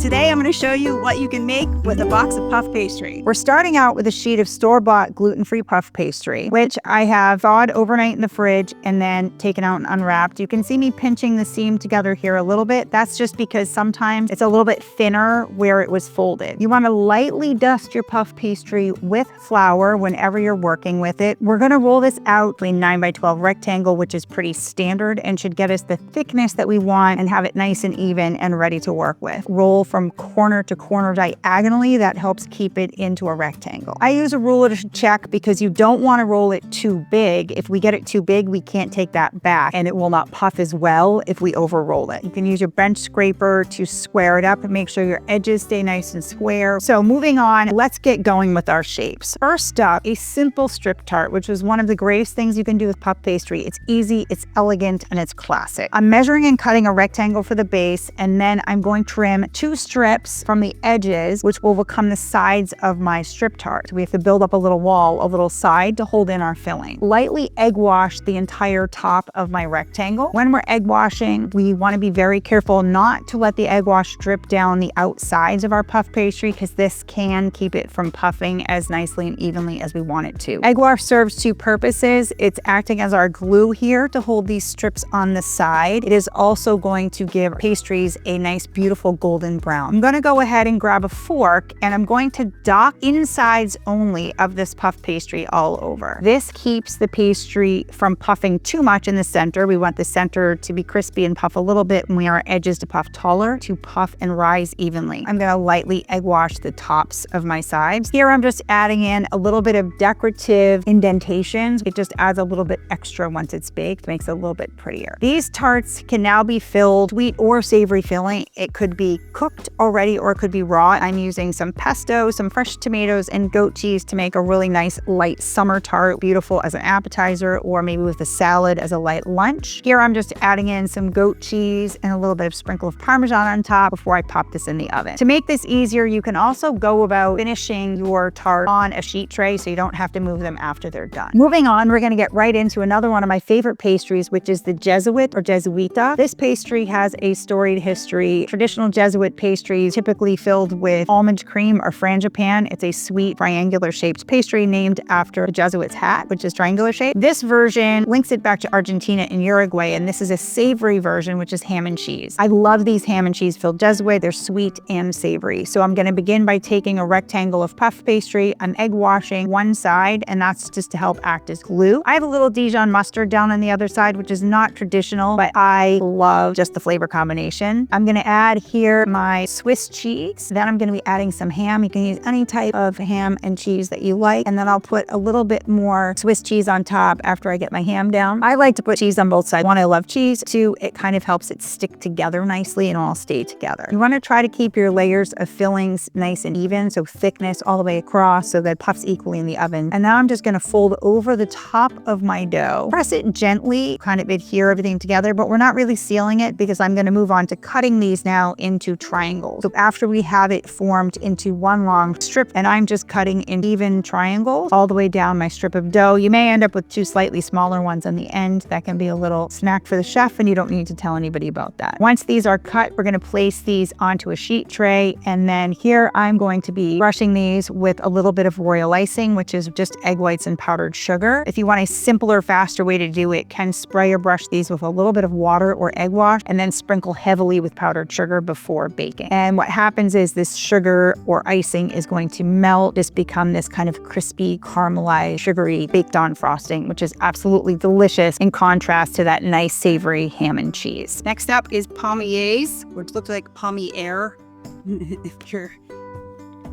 Today I'm going to show you what you can make with a box of puff pastry. We're starting out with a sheet of store-bought gluten-free puff pastry, which I have thawed overnight in the fridge and then taken out and unwrapped. You can see me pinching the seam together here a little bit. That's just because sometimes it's a little bit thinner where it was folded. You want to lightly dust your puff pastry with flour whenever you're working with it. We're going to roll this out to a 9x12 rectangle, which is pretty standard and should get us the thickness that we want and have it nice and even and ready to work with. Roll from corner to corner diagonally. That helps keep it into a rectangle. I use a ruler to check because you don't want to roll it too big. If we get it too big, we can't take that back and it will not puff as well if we over roll it. You can use your bench scraper to square it up and make sure your edges stay nice and square. So moving on, let's get going with our shapes. First up, a simple strip tart, which is one of the greatest things you can do with puff pastry. It's easy, it's elegant, and it's classic. I'm measuring and cutting a rectangle for the base, and then I'm going to trim 2 strips from the edges, which will become the sides of my strip tart. We have to build up a little wall, a little side to hold in our filling. Lightly egg wash the entire top of my rectangle. When we're egg washing, we want to be very careful not to let the egg wash drip down the outsides of our puff pastry because this can keep it from puffing as nicely and evenly as we want it to. Egg wash serves 2 purposes. It's acting as our glue here to hold these strips on the side. It is also going to give pastries a nice, beautiful golden brown. I'm going to go ahead and grab a fork and I'm going to dot insides only of this puff pastry all over. This keeps the pastry from puffing too much in the center. We want the center to be crispy and puff a little bit, and we want our edges to puff taller to puff and rise evenly. I'm going to lightly egg wash the tops of my sides. Here I'm just adding in a little bit of decorative indentations. It just adds a little bit extra once it's baked, makes it a little bit prettier. These tarts can now be filled sweet or savory filling. It could be cooked already or it could be raw. I'm using some pesto, some fresh tomatoes, and goat cheese to make a really nice light summer tart, beautiful as an appetizer or maybe with a salad as a light lunch. Here I'm just adding in some goat cheese and a little bit of sprinkle of Parmesan on top before I pop this in the oven. To make this easier, you can also go about finishing your tart on a sheet tray so you don't have to move them after they're done. Moving on, we're going to get right into another one of my favorite pastries, which is the Jesuit or Jesuita. This pastry has a storied history. Traditional Jesuit pastries typically filled with almond cream or frangipane. It's a sweet triangular shaped pastry named after the Jesuit's hat, which is triangular shaped. This version links it back to Argentina and Uruguay, and this is a savory version, which is ham and cheese. I love these ham and cheese filled Jesuit. They're sweet and savory. So I'm going to begin by taking a rectangle of puff pastry. I'm egg washing one side, and that's just to help act as glue. I have a little Dijon mustard down on the other side, which is not traditional, but I love just the flavor combination. I'm going to add here my Swiss cheese. Then I'm going to be adding some ham. You can use any type of ham and cheese that you like. And then I'll put a little bit more Swiss cheese on top after I get my ham down. I like to put cheese on both sides. One, I love cheese. 2, it kind of helps it stick together nicely and all stay together. You want to try to keep your layers of fillings nice and even, so thickness all the way across so that it puffs equally in the oven. And now I'm just going to fold over the top of my dough. Press it gently, kind of adhere everything together, but we're not really sealing it because I'm going to move on to cutting these now into triangles. So after we have it formed into one long strip, and I'm just cutting in even triangles all the way down my strip of dough. You may end up with 2 slightly smaller ones on the end. That can be a little snack for the chef, and you don't need to tell anybody about that. Once these are cut, we're going to place these onto a sheet tray, and then here I'm going to be brushing these with a little bit of royal icing, which is just egg whites and powdered sugar. If you want a simpler, faster way to do it, can spray or brush these with a little bit of water or egg wash, and then sprinkle heavily with powdered sugar before baking. And what happens is this sugar or icing is going to melt, just become this kind of crispy, caramelized, sugary, baked on frosting, which is absolutely delicious in contrast to that nice savory ham and cheese. Next up is palmiers, which looks like palmier if you're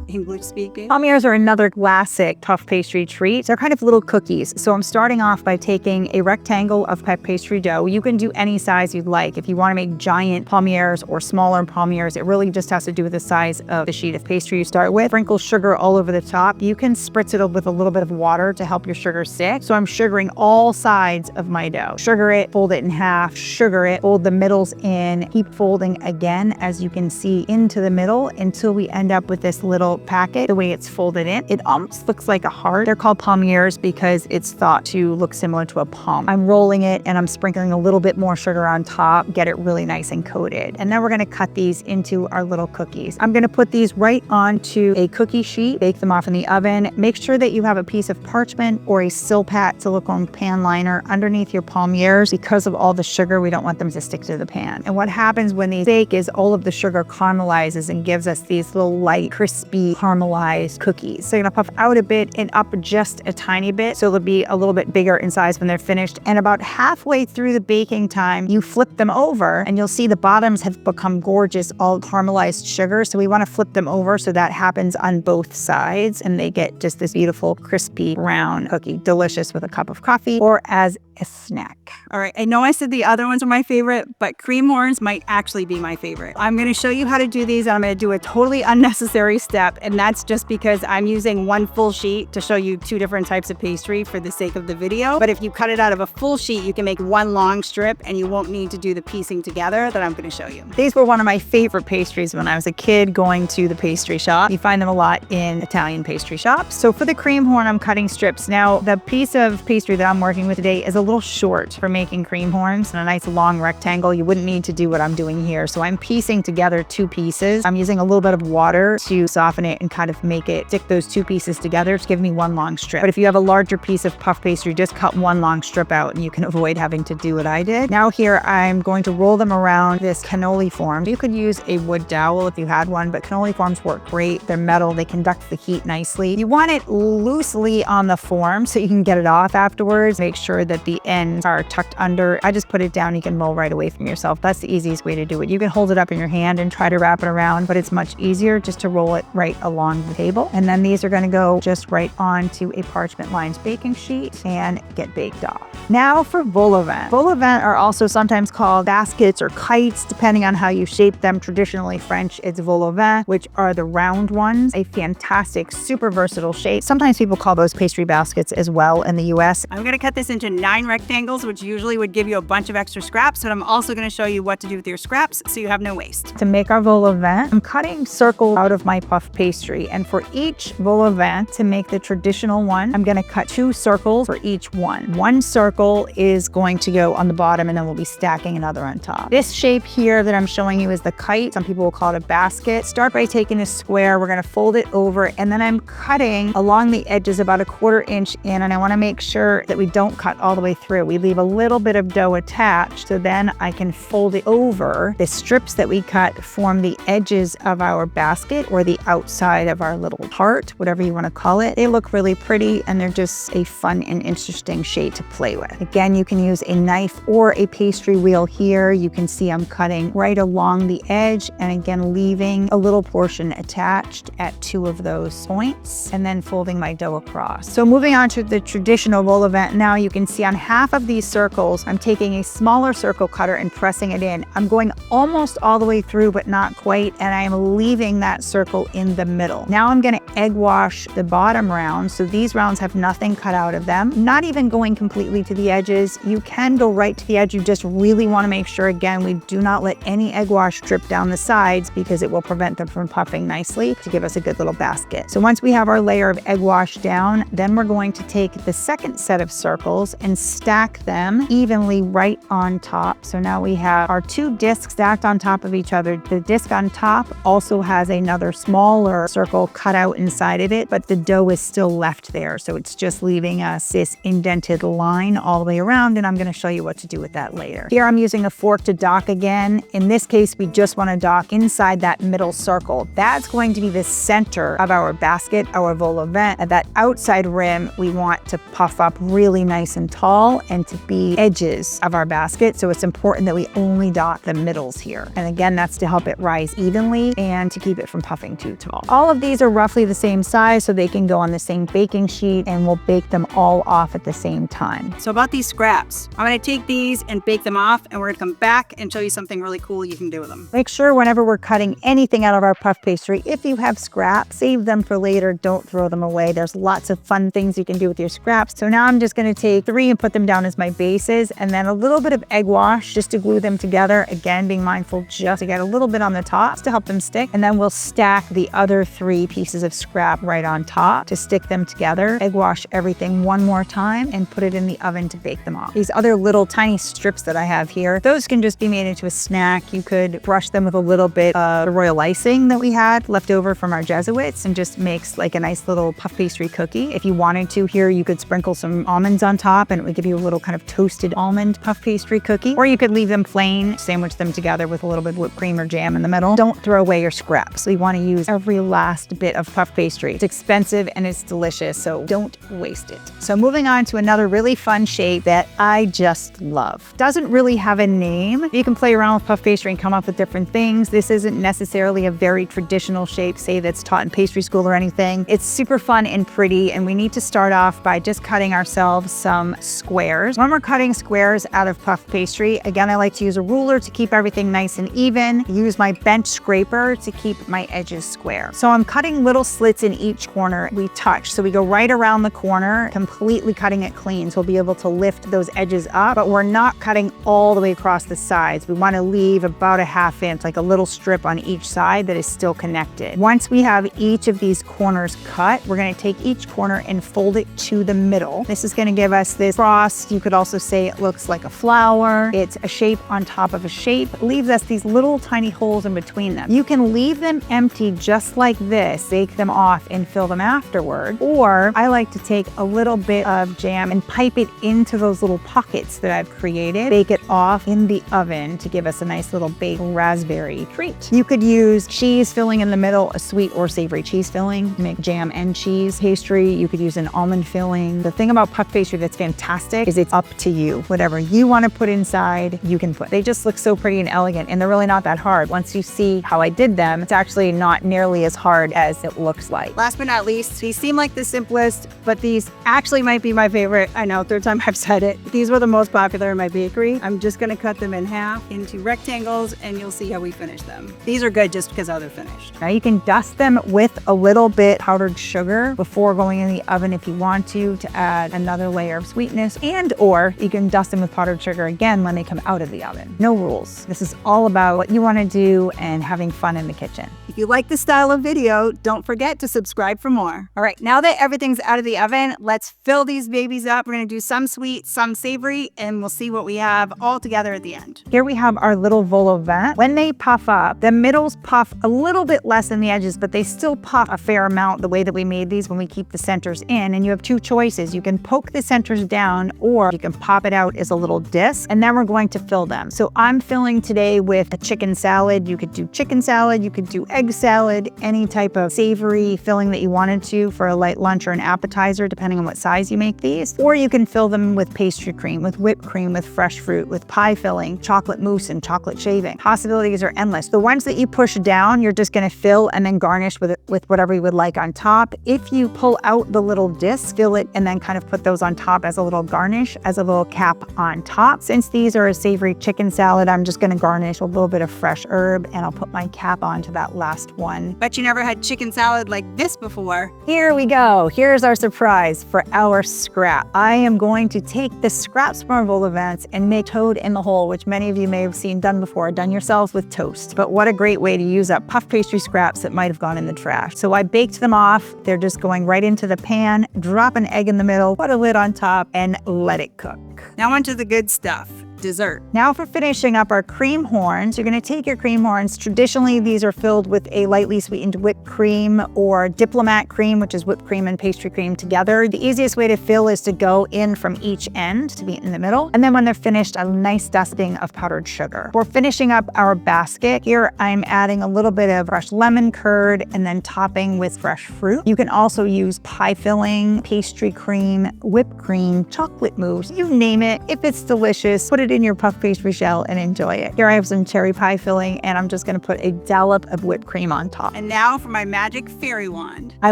English speaking. Palmiers are another classic puff pastry treat. They're kind of little cookies. So I'm starting off by taking a rectangle of puff pastry dough. You can do any size you'd like. If you want to make giant palmiers or smaller palmiers, it really just has to do with the size of the sheet of pastry you start with. Sprinkle sugar all over the top. You can spritz it with a little bit of water to help your sugar stick. So I'm sugaring all sides of my dough. Sugar it, fold it in half, sugar it, fold the middles in, keep folding again, as you can see, into the middle until we end up with this little silk packet, the way it's folded in, it almost looks like a heart. They're called palmiers because it's thought to look similar to a palm. I'm rolling it and I'm sprinkling a little bit more sugar on top, get it really nice and coated. And then we're gonna cut these into our little cookies. I'm gonna put these right onto a cookie sheet, bake them off in the oven. Make sure that you have a piece of parchment or a Silpat silicone pan liner underneath your palmiers. Because of all the sugar, we don't want them to stick to the pan. And what happens when these bake is all of the sugar caramelizes and gives us these little light, crispy, caramelized cookies. So you're gonna puff out a bit and up just a tiny bit, so they'll be a little bit bigger in size when they're finished. And about halfway through the baking time, you flip them over and you'll see the bottoms have become gorgeous, all caramelized sugar. So we wanna flip them over so that happens on both sides and they get just this beautiful, crispy, brown cookie. Delicious with a cup of coffee or as a snack. All right, I know I said the other ones are my favorite, but cream horns might actually be my favorite. I'm gonna show you how to do these, and I'm gonna do a totally unnecessary step, and that's just because I'm using one full sheet to show you two different types of pastry for the sake of the video. But if you cut it out of a full sheet, you can make one long strip, and you won't need to do the piecing together that I'm gonna show you. These were one of my favorite pastries when I was a kid going to the pastry shop. You find them a lot in Italian pastry shops. So for the cream horn, I'm cutting strips. Now, the piece of pastry that I'm working with today is a little short for making cream horns and a nice long rectangle. You wouldn't need to do what I'm doing here. So I'm piecing together two pieces. I'm using a little bit of water to soften it and kind of make it stick those two pieces together to give me one long strip. But if you have a larger piece of puff pastry, just cut one long strip out and you can avoid having to do what I did. Now here, I'm going to roll them around this cannoli form. You could use a wood dowel if you had one, but cannoli forms work great. They're metal, they conduct the heat nicely. You want it loosely on the form so you can get it off afterwards. Make sure that the ends are tucked under. I just put it down, you can roll right away from yourself. That's the easiest way to do it. You can hold it up in your hand and try to wrap it around, but it's much easier just to roll it right along the table. And then these are gonna go just right onto a parchment lined baking sheet and get baked off. Now for vol au vent. Vol au vent are also sometimes called baskets or kites, depending on how you shape them. Traditionally French, it's vol au vent, which are the round ones. A fantastic, super versatile shape. Sometimes people call those pastry baskets as well in the US. I'm gonna cut this into 9 rectangles, which usually would give you a bunch of extra scraps, but I'm also gonna show you what to do with your scraps so you have no waste. To make our vol au vent, I'm cutting circles out of my puff pastry, and for each vol au vent, to make the traditional one, I'm gonna cut 2 circles for each one. One circle is going to go on the bottom and then we'll be stacking another on top. This shape here that I'm showing you is the kite. Some people will call it a basket. Start by taking a square, we're gonna fold it over, and then I'm cutting along the edges about a 1/4 inch in, and I wanna make sure that we don't cut all the way through. We leave a little bit of dough attached, so then I can fold it over. The strips that we cut form the edges of our basket or the outside of our little tart, whatever you want to call it. They look really pretty and they're just a fun and interesting shape to play with. Again, you can use a knife or a pastry wheel here. You can see I'm cutting right along the edge and again leaving a little portion attached at 2 of those points and then folding my dough across. So moving on to the traditional vol au vent, now you can see on half of these circles, I'm taking a smaller circle cutter and pressing it in. I'm going almost all the way through, but not quite, and I am leaving that circle in the middle. Now I'm gonna egg wash the bottom round, so these rounds have nothing cut out of them. Not even going completely to the edges. You can go right to the edge. You just really wanna make sure, again, we do not let any egg wash drip down the sides because it will prevent them from puffing nicely to give us a good little basket. So once we have our layer of egg wash down, then we're going to take the second set of circles and stack them evenly right on top. So now we have our 2 discs stacked on top of each other. The disc on top also has another smaller circle cut out inside of it, but the dough is still left there. So it's just leaving us this indented line all the way around, and I'm gonna show you what to do with that later. Here I'm using a fork to dock again. In this case, we just wanna dock inside that middle circle. That's going to be the center of our basket, our vol au vent. And that outside rim, we want to puff up really nice and tall and to be edges of our basket. So it's important that we only dot the middles here. And again, that's to help it rise evenly and to keep it from puffing too tall. All of these are roughly the same size, so they can go on the same baking sheet, and we'll bake them all off at the same time. So about these scraps, I'm gonna take these and bake them off, and we're gonna come back and show you something really cool you can do with them. Make sure whenever we're cutting anything out of our puff pastry, if you have scraps, save them for later. Don't throw them away. There's lots of fun things you can do with your scraps. So now I'm just gonna take 3 and put them down as my bases, and then a little bit of egg wash just to glue them together. Again, being mindful just to get a little bit on the top to help them stick. And then we'll stack the other 3 pieces of scrap right on top to stick them together. Egg wash everything one more time and put it in the oven to bake them off. These other little tiny strips that I have here, those can just be made into a snack. You could brush them with a little bit of the royal icing that we had left over from our Jesuits and just makes like a nice little puff pastry cookie. If you wanted to here, you could sprinkle some almonds on top and it would give you a little kind of toasted almond puff pastry cookie. Or you could leave them plain, sandwich them together with a little bit of whipped cream or jam in the middle. Don't throw away your scraps. So you want to use every last bit of puff pastry. It's expensive and it's delicious, so don't waste it. So moving on to another really fun shape that I just love. Doesn't really have a name. You can play around with puff pastry and come up with different things. This isn't necessarily a very traditional shape, say that's taught in pastry school or anything. It's super fun and pretty, and we need to start off by just cutting ourselves some squares. When we're cutting squares out of puff pastry, again, I like to use a ruler to keep everything nice and even. Use my bench scraper to keep my edges square. So I'm cutting little slits in each corner we touch. So we go right around the corner, completely cutting it clean. So we'll be able to lift those edges up, but we're not cutting all the way across the sides. We want to leave about a 1/2 inch, like a little strip on each side that is still connected. Once we have each of these corners cut, we're going to take each corner and fold it to the middle. This is going to give us this cross. You could also say it looks like a flower. It's a shape on top of a shape. It leaves us these little tiny holes in between them. You can leave them empty just like this, bake them off and fill them afterward. Or I like to take a little bit of jam and pipe it into those little pockets that I've created, bake it off in the oven to give us a nice little baked raspberry treat. You could use cheese filling in the middle, a sweet or savory cheese filling, make jam and cheese pastry. You could use an almond filling. The thing about puff pastry that's fantastic is it's up to you. Whatever you want to put inside, you can put. They just look so pretty and elegant, and they're really not that hard. Once you see how I did them, it's actually not nearly as hard as it looks like. Last but not least, these seem like the simplest, but these actually might be my favorite. I know, 3rd time I've said it. These were the most popular in my bakery. I'm just gonna cut them in half into rectangles and you'll see how we finish them. These are good just because how they're finished. Now you can dust them with a little bit powdered sugar before going in the oven if you want to add another layer of sweetness, and or you can dust them with powdered sugar again when they come out of the oven. No rules. This is all about what you want to do and having fun in the kitchen. If you like this style of video, don't forget to subscribe for more. All right, now that everything's out of the oven, let's fill these babies up. We're gonna do some sweet, some savory, and we'll see what we have all together at the end. Here we have our little vol au vent. When they puff up, the middles puff a little bit less than the edges, but they still puff a fair amount the way that we made these when we keep the centers in. And you have 2 choices. You can poke the centers down, or you can pop it out as a little disc, and then we're going to fill them. So I'm filling today with a chicken salad. You could do chicken salad, you could do egg salad, any type of savory filling that you wanted to for a light lunch or an appetizer, depending on what size you make these. Or you can fill them with pastry cream, with whipped cream, with fresh fruit, with pie filling, chocolate mousse, and chocolate shaving. Possibilities are endless. The ones that you push down, you're just gonna fill and then garnish with whatever you would like on top. If you pull out the little disc, fill it, and then kind of put those on top as a little garnish, as a little cap on top. Since these are a savory chicken salad, I'm just gonna garnish a little bit of fresh herb, and I'll put my cap onto that last one. Bet you never had chicken salad like this before. Here we go. Here's our surprise for our scrap. I am going to take the scraps from our vol au vents and make toad in the hole, which many of you may have seen done before, done yourselves with toast. But what a great way to use up puff pastry scraps that might have gone in the trash. So I baked them off. They're just going right into the pan, drop an egg in the middle, put a lid on top, and let it cook. Now onto the good stuff. Dessert. Now for finishing up our cream horns, you're going to take your cream horns. Traditionally, these are filled with a lightly sweetened whipped cream or diplomat cream, which is whipped cream and pastry cream together. The easiest way to fill is to go in from each end to be in the middle. And then when they're finished, a nice dusting of powdered sugar. For finishing up our basket, here I'm adding a little bit of fresh lemon curd and then topping with fresh fruit. You can also use pie filling, pastry cream, whipped cream, chocolate mousse, you name it. If it's delicious, put it it in your puff pastry shell and enjoy it. Here I have some cherry pie filling, and I'm just gonna put a dollop of whipped cream on top. And now for my magic fairy wand. I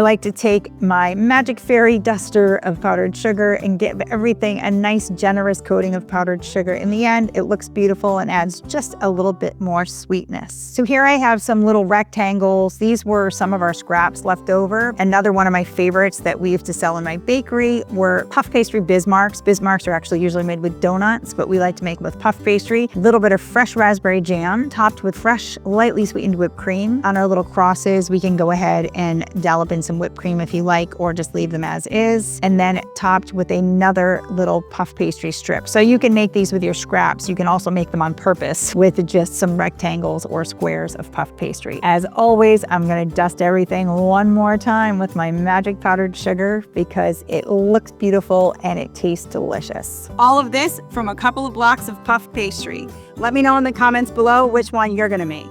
like to take my Magic Fairy duster of powdered sugar and give everything a nice generous coating of powdered sugar. In the end, it looks beautiful and adds just a little bit more sweetness. So here I have some little rectangles. These were some of our scraps left over. Another one of my favorites that we used to sell in my bakery were puff pastry Bismarcks. Bismarcks are actually usually made with donuts, but we like to make them with puff pastry. A little bit of fresh raspberry jam topped with fresh, lightly sweetened whipped cream. On our little crosses, we can go ahead and dollop in some whipped cream if you like, or just leave them as is. And then topped with another little puff pastry strip. So you can make these with your scraps. You can also make them on purpose with just some rectangles or squares of puff pastry. As always, I'm gonna dust everything one more time with my magic powdered sugar because it looks beautiful and it tastes delicious. All of this from a couple of blocks of puff pastry. Let me know in the comments below which one you're gonna make.